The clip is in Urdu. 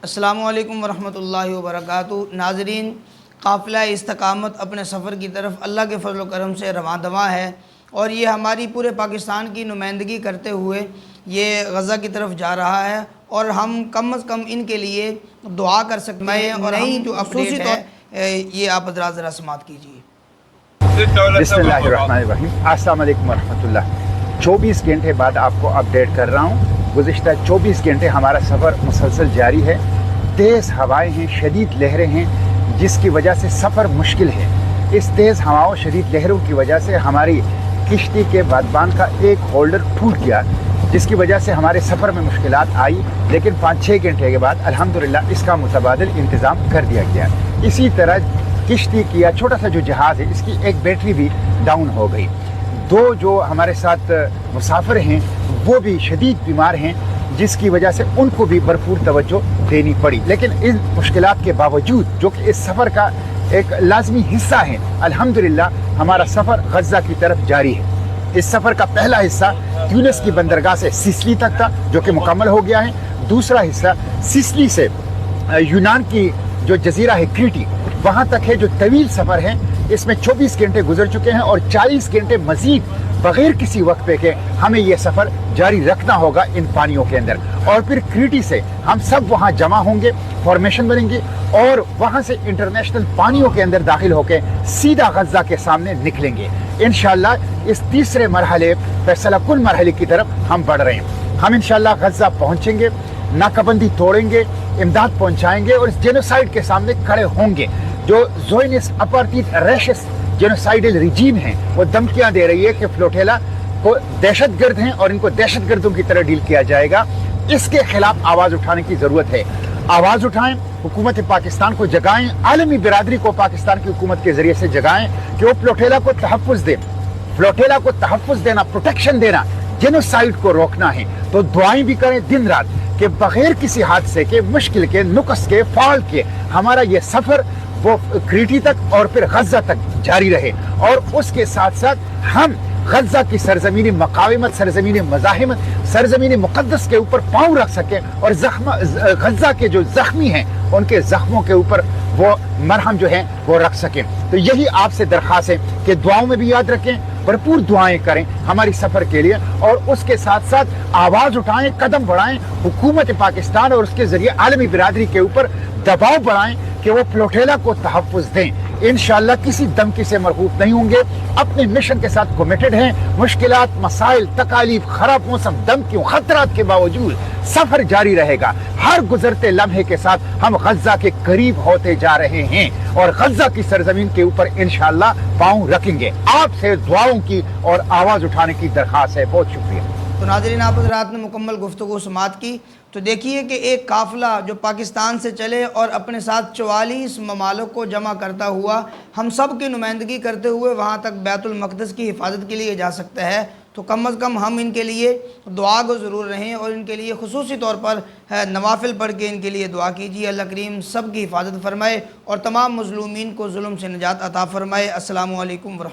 السلام علیکم ورحمۃ اللہ وبرکاتہ۔ ناظرین، قافلہ استقامت اپنے سفر کی طرف اللہ کے فضل و کرم سے رواں دواں ہے، اور یہ ہماری پورے پاکستان کی نمائندگی کرتے ہوئے یہ غزہ کی طرف جا رہا ہے، اور ہم کم از کم ان کے لیے دعا کر سکتے ہیں۔ اور نئی جو اپڈیٹ ہے یہ آپ حضرات ذرا سماعت کیجیے۔ بسم اللہ الرحمن الرحیم۔ السلام علیکم ورحمۃ اللہ۔ 24 گھنٹے بعد آپ کو اپڈیٹ کر رہا ہوں۔ گزشتہ 24 گھنٹے ہمارا سفر مسلسل جاری ہے۔ تیز ہوائیں ہیں، شدید لہریں ہیں، جس کی وجہ سے سفر مشکل ہے۔ اس تیز ہواؤں شدید لہروں کی وجہ سے ہماری کشتی کے بادبان کا ایک ہولڈر ٹوٹ گیا، جس کی وجہ سے ہمارے سفر میں مشکلات آئی، لیکن 5-6 گھنٹے کے بعد الحمدللہ اس کا متبادل انتظام کر دیا گیا۔ اسی طرح کشتی کی یا چھوٹا سا جو جہاز ہے، اس کی ایک بیٹری بھی ڈاؤن ہو گئی۔ 2 جو ہمارے ساتھ مسافر ہیں وہ بھی شدید بیمار ہیں، جس کی وجہ سے ان کو بھی بھرپور توجہ دینی پڑی۔ لیکن ان مشکلات کے باوجود، جو کہ اس سفر کا ایک لازمی حصہ ہے، الحمدللہ ہمارا سفر غزہ کی طرف جاری ہے۔ اس سفر کا پہلا حصہ تیونس کی بندرگاہ سے سسلی تک تھا، جو کہ مکمل ہو گیا ہے۔ دوسرا حصہ سسلی سے یونان کی جو جزیرہ ہے کریٹی، وہاں تک ہے، جو طویل سفر ہے۔ اس میں 24 گھنٹے گزر چکے ہیں، اور 40 گھنٹے مزید بغیر کسی وقفے کے ہمیں یہ سفر جاری رکھنا ہوگا ان پانیوں کے اندر۔ اور پھر کریٹی سے ہم سب وہاں جمع ہوں گے، فارمیشن بنیں گے، اور وہاں سے انٹرنیشنل پانیوں کے اندر داخل ہو کے سیدھا غزہ کے سامنے نکلیں گے۔ انشاءاللہ اس تیسرے مرحلے، فیصلہ کن مرحلے کی طرف ہم بڑھ رہے ہیں۔ ہم انشاءاللہ غزہ پہنچیں گے، ناکہ بندی توڑیں گے، امداد پہنچائیں گے، اور اس جینوسائیڈ کے سامنے کھڑے ہوں گے۔ جو زوئنس اپارٹیڈ ریشس جینوسائیڈل ریجیم ہیں، وہ دھمکیاں دے رہی ہے کہ فلوٹیلا کو دہشت گرد ہیں اور ان کو دہشت گردوں کی طرح ڈیل کیا جائے گا۔ اس کے خلاف آواز اٹھانے کی ضرورت ہے۔ آواز اٹھائیں، حکومت پاکستان کو جگائیں، عالمی برادری کو پاکستان کی حکومت کے ذریعے سے جگائیں کہ وہ فلوٹیلا کو تحفظ دیں۔ فلوٹیلا کو تحفظ دینا، پروٹیکشن دینا، جینوسائیڈ کو روکنا ہے۔ تو دعائیں بھی کریں دن رات کہ بغیر کسی حادثے کے، مشکل کے، نقص کے، فالٹ کے ہمارا یہ سفر وہ کریٹی تک اور پھر غزہ تک جاری رہے، اور اس کے ساتھ ساتھ ہم غزہ کی سرزمین مقاومت، سرزمین مزاحمت، سرزمین مقدس کے اوپر پاؤں رکھ سکیں، اور غزہ کے جو زخمی ہیں ان کے زخموں کے اوپر وہ مرہم جو ہیں وہ رکھ سکیں۔ تو یہی آپ سے درخواست ہے کہ دعاؤں میں بھی یاد رکھیں، بھرپور دعائیں کریں ہماری سفر کے لیے، اور اس کے ساتھ ساتھ آواز اٹھائیں، قدم بڑھائیں، حکومت پاکستان اور اس کے ذریعے عالمی برادری کے اوپر دباؤ بڑھائیں کہ وہ فلوٹیلا کو تحفظ دیں۔ انشاءاللہ کسی دھمکی سے مرغوب نہیں ہوں گے، اپنے مشن کے ساتھ کمیٹڈ ہیں۔ مشکلات، مسائل، تکالیف، خراب موسم، دھمکیوں، خطرات کے باوجود سفر جاری رہے گا۔ ہر گزرتے لمحے کے ساتھ ہم غزہ کے قریب ہوتے جا رہے ہیں، اور غزہ کی سرزمین کے اوپر انشاءاللہ پاؤں رکھیں گے۔ آپ سے دعاؤں کی اور آواز اٹھانے کی درخواست ہے۔ بہت شکریہ۔ تو ناظرین، آپ حضرات نے مکمل گفتگو سماعت کی۔ تو دیکھیے کہ ایک قافلہ جو پاکستان سے چلے اور اپنے ساتھ 44 ممالک کو جمع کرتا ہوا، ہم سب کی نمائندگی کرتے ہوئے وہاں تک بیت المقدس کی حفاظت کے لیے جا سکتا ہے، تو کم از کم ہم ان کے لیے دعا کو ضرور رہیں، اور ان کے لیے خصوصی طور پر نوافل پڑھ کے ان کے لیے دعا کیجیے۔ اللہ کریم سب کی حفاظت فرمائے اور تمام مظلومین کو ظلم سے نجات عطا فرمائے۔ السلام علیکم ورحمۃ اللہ۔